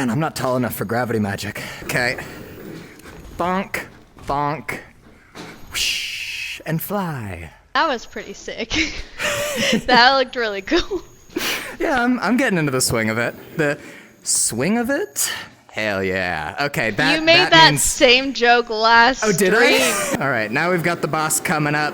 Man, I'm not tall enough for gravity magic. Okay. Bonk, bonk, whoosh, and fly. That was pretty sick. That looked really cool. Yeah, I'm getting into the swing of it. The swing of it? Hell yeah. Okay, that You made that means... same joke last Oh, did stream. I? All right, now we've got the boss coming up.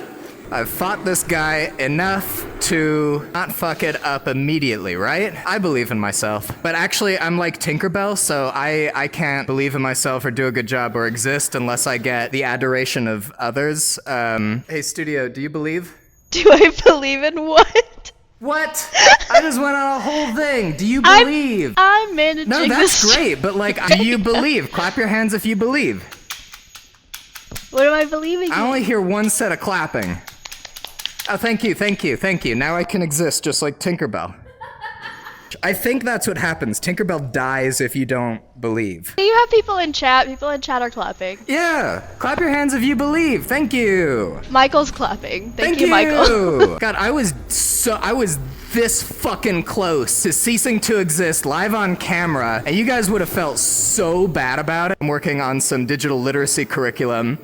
I've fought this guy enough to not fuck it up immediately, right? I believe in myself. But actually, I'm like Tinkerbell, so I can't believe in myself or do a good job or exist unless I get the adoration of others. Hey, studio, do you believe? Do I believe in what? What? I just went on a whole thing. Do you believe? I'm managing No, this. that's great, but like, do you believe? Clap your hands if you believe. What am I believing I in? only hear one set of clapping. Oh, thank you, thank you, thank you. Now I can exist just like Tinkerbell. I think that's what happens. Tinkerbell dies if you don't believe. You have people in chat. People in chat are clapping. Yeah, clap your hands if you believe. Thank you. Michael's clapping. Thank you, Michael. God, I was this fucking close to ceasing to exist live on camera, and you guys would have felt so bad about it. I'm working on some digital literacy curriculum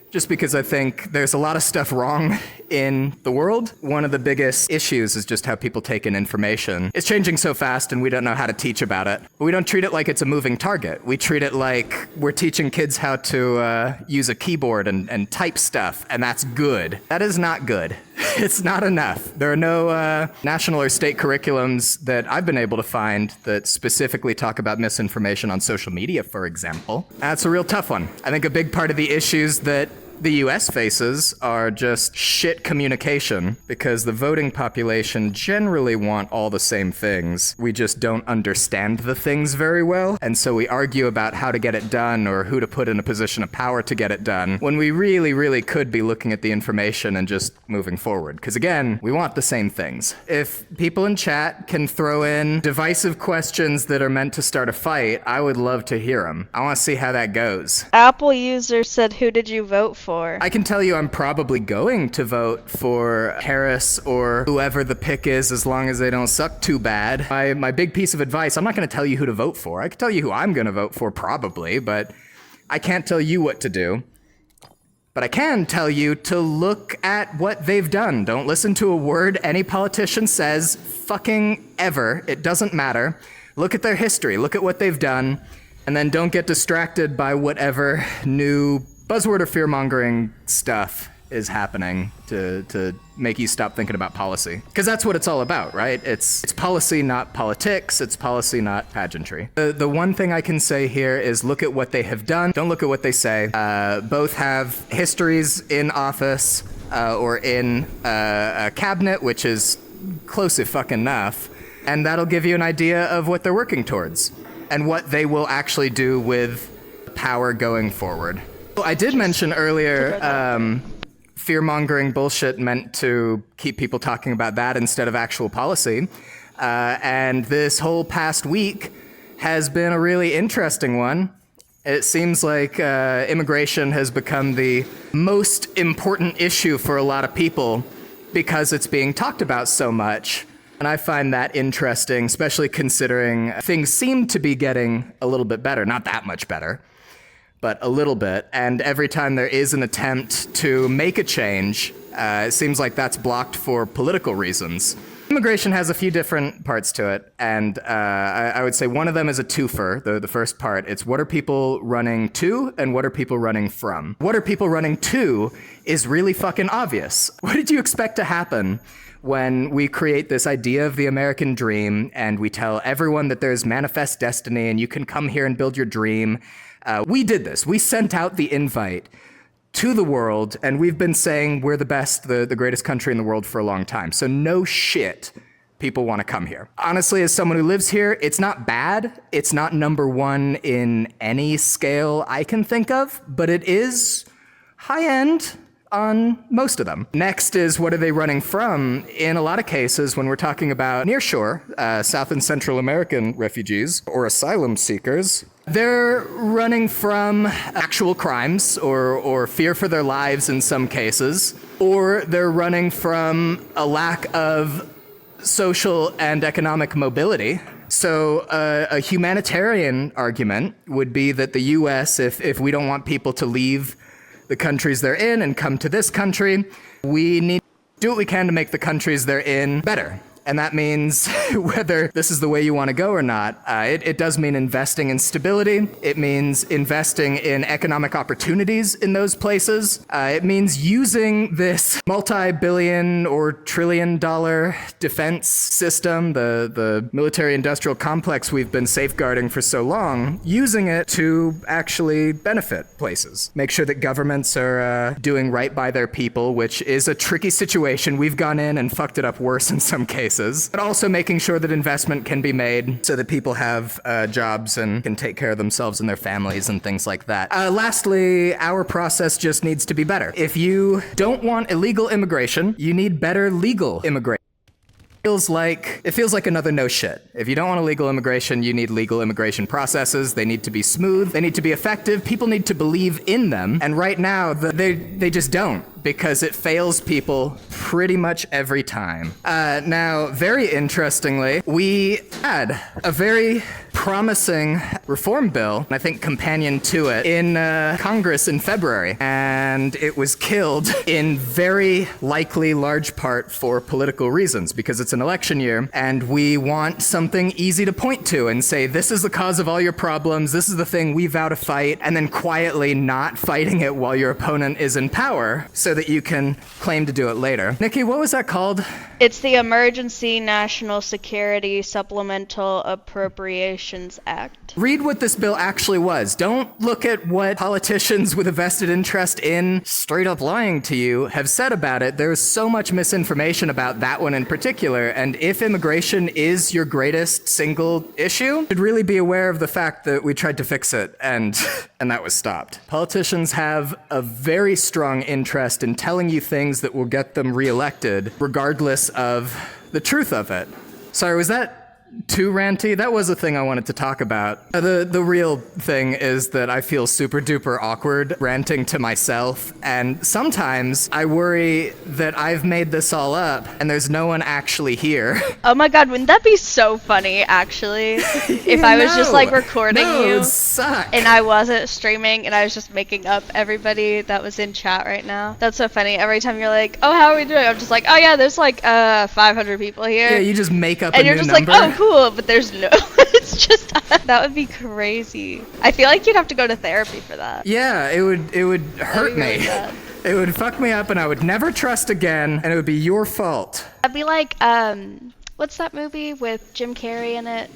just because I think there's a lot of stuff wrong in the world. One of the biggest issues is just how people take in information. It's changing so fast and we don't know how to teach about it. But we don't treat it like it's a moving target. We treat it like we're teaching kids how to use a keyboard and type stuff, and that's good. That is not good. It's not enough. There are no national or state curriculums that I've been able to find that specifically talk about misinformation on social media, for example. That's a real tough one. I think a big part of the issues that the US faces are just shit communication because the voting population generally want all the same things. We just don't understand the things very well, and so we argue about how to get it done or who to put in a position of power to get it done when we really, really could be looking at the information and just moving forward. Because again, we want the same things. If people in chat can throw in divisive questions that are meant to start a fight, I would love to hear them. I want to see how that goes. Apple user said, "Who did you vote for?" I can tell you I'm probably going to vote for Harris or whoever the pick is as long as they don't suck too bad. My big piece of advice, I'm not going to tell you who to vote for. I can tell you who I'm going to vote for probably, but I can't tell you what to do. But I can tell you to look at what they've done. Don't listen to a word any politician says fucking ever. It doesn't matter. Look at their history. Look at what they've done. And then don't get distracted by whatever new buzzword or fear-mongering stuff is happening to make you stop thinking about policy. Because that's what it's all about, right? It's policy, not politics. It's policy, not pageantry. The one thing I can say here is look at what they have done. Don't look at what they say. Both have histories in office or in a cabinet, which is close if fucking enough. And that'll give you an idea of what they're working towards and what they will actually do with power going forward. I did mention earlier fear-mongering bullshit meant to keep people talking about that instead of actual policy. And this whole past week has been a really interesting one. It seems like immigration has become the most important issue for a lot of people because it's being talked about so much. And I find that interesting, especially considering things seem to be getting a little bit better. Not that much better, but a little bit. And every time there is an attempt to make a change, it seems like that's blocked for political reasons. Immigration has a few different parts to it, and I would say one of them is a twofer, the first part. It's what are people running to, and what are people running from? What are people running to is really fucking obvious. What did you expect to happen when we create this idea of the American dream, and we tell everyone that there's manifest destiny, and you can come here and build your dream? We did this. We sent out the invite to the world, and we've been saying we're the best, the greatest country in the world for a long time. So no shit, people want to come here. Honestly, as someone who lives here, it's not bad. It's not number one in any scale I can think of, but it is high end on most of them. Next is what are they running from? In a lot of cases, when we're talking about nearshore, South and Central American refugees or asylum seekers, they're running from actual crimes or fear for their lives in some cases, or they're running from a lack of social and economic mobility. So a humanitarian argument would be that the U.S., if we don't want people to leave the countries they're in and come to this country, we need to do what we can to make the countries they're in better. And that means whether this is the way you want to go or not, it does mean investing in stability. It means investing in economic opportunities in those places. It means using this multi-billion or trillion-dollar defense system, the military-industrial complex we've been safeguarding for so long, using it to actually benefit places. Make sure that governments are doing right by their people, which is a tricky situation. We've gone in and fucked it up worse in some cases. But also making sure that investment can be made so that people have jobs and can take care of themselves and their families and things like that. Lastly, our process just needs to be better. If you don't want illegal immigration, you need better legal immigration. It feels like another no shit. If you don't want illegal immigration, you need legal immigration processes. They need to be smooth. They need to be effective. People need to believe in them. And right now, they just don't, because it fails people pretty much every time. Now, very interestingly, we had a very promising reform bill, and I think companion to it, in Congress in February. And it was killed in very likely large part for political reasons, because it's an election year, and we want something easy to point to and say, this is the cause of all your problems, this is the thing we vow to fight, and then quietly not fighting it while your opponent is in power, so that you can claim to do it later. Nikki, what was that called? It's the Emergency National Security Supplemental Appropriations Act. Read what this bill actually was. Don't look at what politicians with a vested interest in straight up lying to you have said about it. There's so much misinformation about that one in particular, and if immigration is your greatest single issue, you should really be aware of the fact that we tried to fix it, and that was stopped. Politicians have a very strong interest in telling you things that will get them reelected, regardless of the truth of it. Sorry, was that too ranty? That was a thing I wanted to talk about. The real thing is that I feel super duper awkward ranting to myself, and sometimes I worry that I've made this all up and there's no one actually here. Oh my god, wouldn't that be so funny, actually? If I was just like recording you it would suck. And I wasn't streaming and I was just making up everybody that was in chat right now. That's so funny. Every time you're like, oh, how are we doing? I'm just like, oh yeah, there's like 500 people here. Yeah, you just make up and a new you're just number. like, oh cool, but there's no, it's just, that would be crazy. I feel like you'd have to go to therapy for that. Yeah, it would hurt me. Really bad. It would fuck me up and I would never trust again, and it would be your fault. I'd be like, what's that movie with Jim Carrey in it?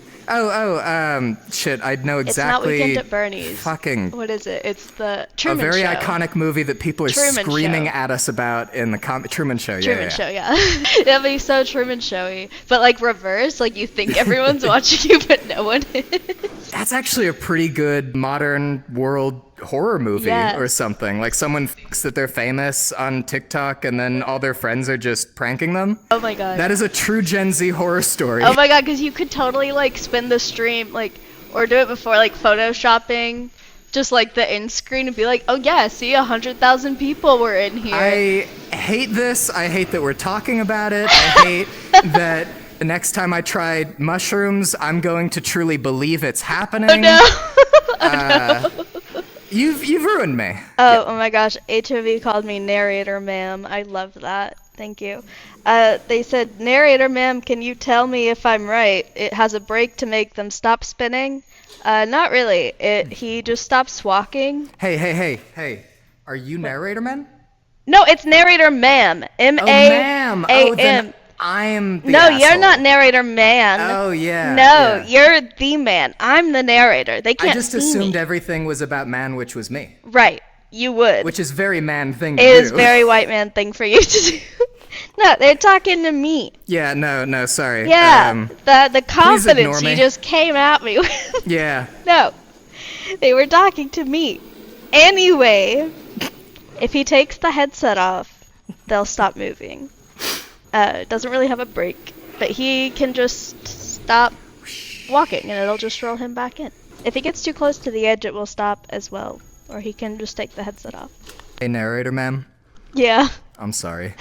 Shit, I know exactly. It's not Weekend at Bernie's. Fucking. What is it? It's the Truman Show. A very iconic movie that people are screaming at us about in the Truman Show. Truman Show, yeah. That'd be so Truman Showy. But like reverse, like you think everyone's watching you, but no one is. That's actually a pretty good modern world horror movie or something. Like someone thinks that they're famous on TikTok and then all their friends are just pranking them. Oh my god. That is a true Gen Z horror story. Oh my god, because you could totally like spin the stream, like, or do it before like photoshopping just like the end screen and be like, oh yeah, see, 100,000 people were in here. I hate this. I hate that we're talking about it. I hate that the next time I try mushrooms, I'm going to truly believe it's happening. Oh no. Oh no. You've ruined me. Oh my gosh, HOV called me narrator, ma'am. I love that. Thank you. They said, narrator, ma'am, can you tell me if I'm right? It has a break to make them stop spinning? Not really. He just stops walking. Hey. Are you narrator, man? No, it's narrator, ma'am. M-A-A-M. Oh, ma'am. Oh, then I'm the asshole. You're not narrator, man. Oh, yeah. No, you're the man. I'm the narrator. They can't I just see assumed me. Everything was about man, which was me. Right. You would. Which is very man thing to do. It is very white man thing for you to do. No, they're talking to me. Yeah, no, sorry. Yeah, the confidence you just came at me with. Yeah. No, they were talking to me. Anyway, if he takes the headset off, they'll stop moving. Doesn't really have a break, but he can just stop walking and it'll just roll him back in. If he gets too close to the edge, it will stop as well. Or he can just take the headset off. Hey, narrator, ma'am. Yeah. I'm sorry.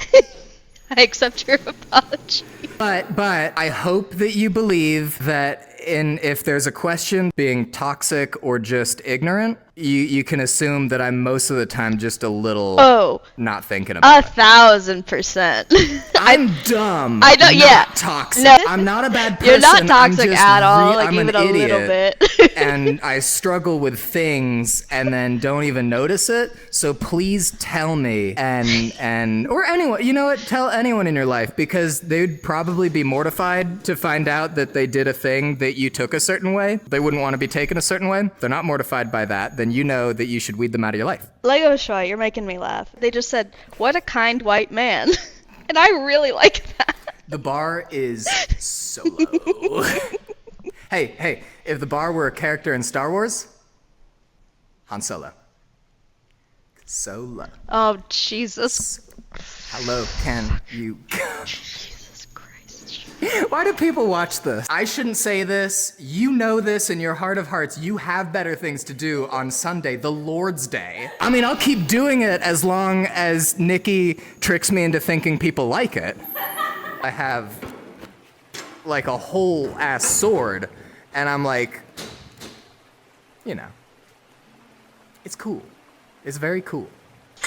I accept your apology. But I hope that you believe that if there's a question being toxic or just ignorant, you can assume that I'm most of the time just a little not thinking about it. 1,000%. I'm dumb. I don't. Not toxic. No, I'm not a bad person. You're not toxic I'm just at all. Like I'm even an a idiot, little bit. and I struggle with things and then don't even notice it. So please tell me and or anyone. You know what? Tell anyone in your life, because they'd probably be mortified to find out that they did a thing that you took a certain way. They wouldn't want to be taken a certain way. They're not mortified by that. Then you know that you should weed them out of your life. Lego Shoy, you're making me laugh. They just said, "What a kind white man," and I really like that. The bar is so low. Hey, if the bar were a character in Star Wars, Han Solo. Solo. Oh, Jesus. Hello, can you... Jesus Christ. Why do people watch this? I shouldn't say this. You know this in your heart of hearts. You have better things to do on Sunday, the Lord's Day. I mean, I'll keep doing it as long as Nikki tricks me into thinking people like it. I have like a whole ass sword, and I'm like, you know, it's cool. It's very cool.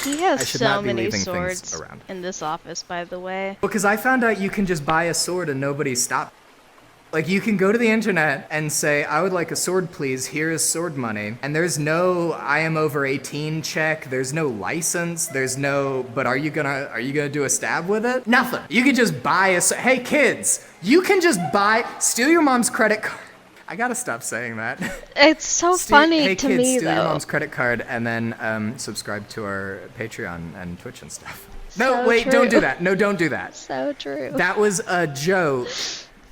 He has I should so not be many leaving swords things around. in this office, by the way. Because I found out you can just buy a sword and nobody stops. Like, you can go to the internet and say, I would like a sword, please. Here is sword money. And there's no I am over 18 check. There's no license. There's no, but are you gonna do a stab with it? Nothing. You can just buy hey kids, you can just steal your mom's credit card. I gotta stop saying that. It's so funny hey to kids, me, steal though. your mom's credit card and then subscribe to our Patreon and Twitch and stuff. So No, wait, true. don't do that. No, don't do that. So true. That was a joke.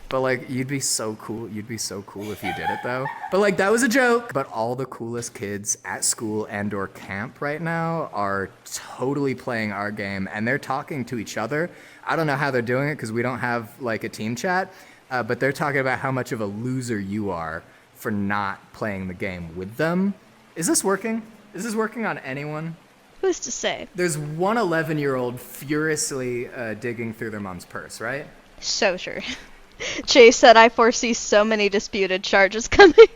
But like, you'd be so cool. You'd be so cool if you did it though. But like, that was a joke. But all the coolest kids at school and or camp right now are totally playing our game, and they're talking to each other. I don't know how they're doing it because we don't have like a team chat, but they're talking about how much of a loser you are for not playing the game with them. Is this working? Is this working on anyone? Who's to say? There's one 11-year-old furiously digging through their mom's purse, right? So sure. Chase said, I foresee so many disputed charges coming.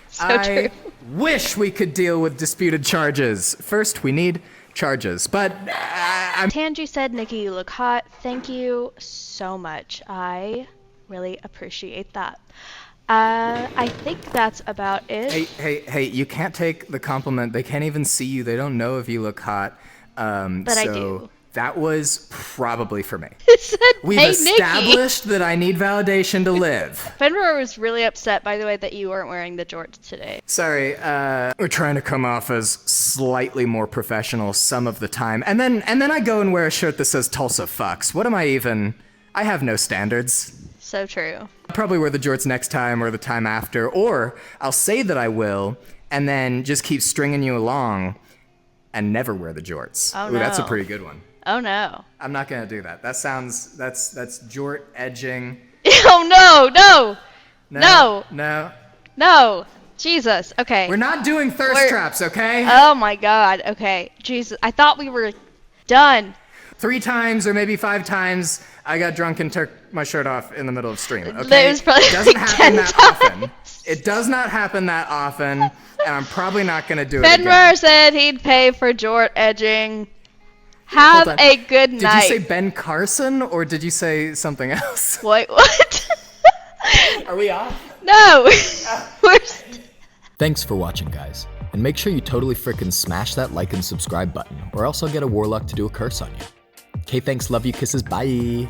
So true. I wish we could deal with disputed charges. First, we need charges, but Tanji said, Nikki, you look hot. Thank you so much. I really appreciate that. I think that's about it. Hey, you can't take the compliment. They can't even see you. They don't know if you look hot. But so I do. That was probably for me. It said, We've hey, established that I need validation to live. Fenrir was really upset, by the way, that you weren't wearing the jorts today. Sorry, we're trying to come off as slightly more professional some of the time. And then I go and wear a shirt that says Tulsa fucks. What am I even? I have no standards. So true. I'll probably wear the jorts next time or the time after, or I'll say that I will and then just keep stringing you along and never wear the jorts. Oh, Ooh, no. that's a pretty good one. Oh, no. I'm not gonna do that. That's jort edging. Oh, no. No. Jesus. Okay. We're not doing thirst traps, okay? Oh, my God. Okay. Jesus. I thought we were done. 3 times or maybe 5 times, I got drunk and took my shirt off in the middle of stream, okay? It was probably It doesn't like happen 10 that often. It does not happen that often, and I'm probably not gonna do it again. Fenrir said he'd pay for jort edging. Have a good night. Did you say Ben Carson, or did you say something else? Wait, what? Are we off? No. Thanks for watching, guys. And make sure you totally frickin' smash that like and subscribe button, or else I'll get a warlock to do a curse on you. Okay, thanks, love you, kisses, bye!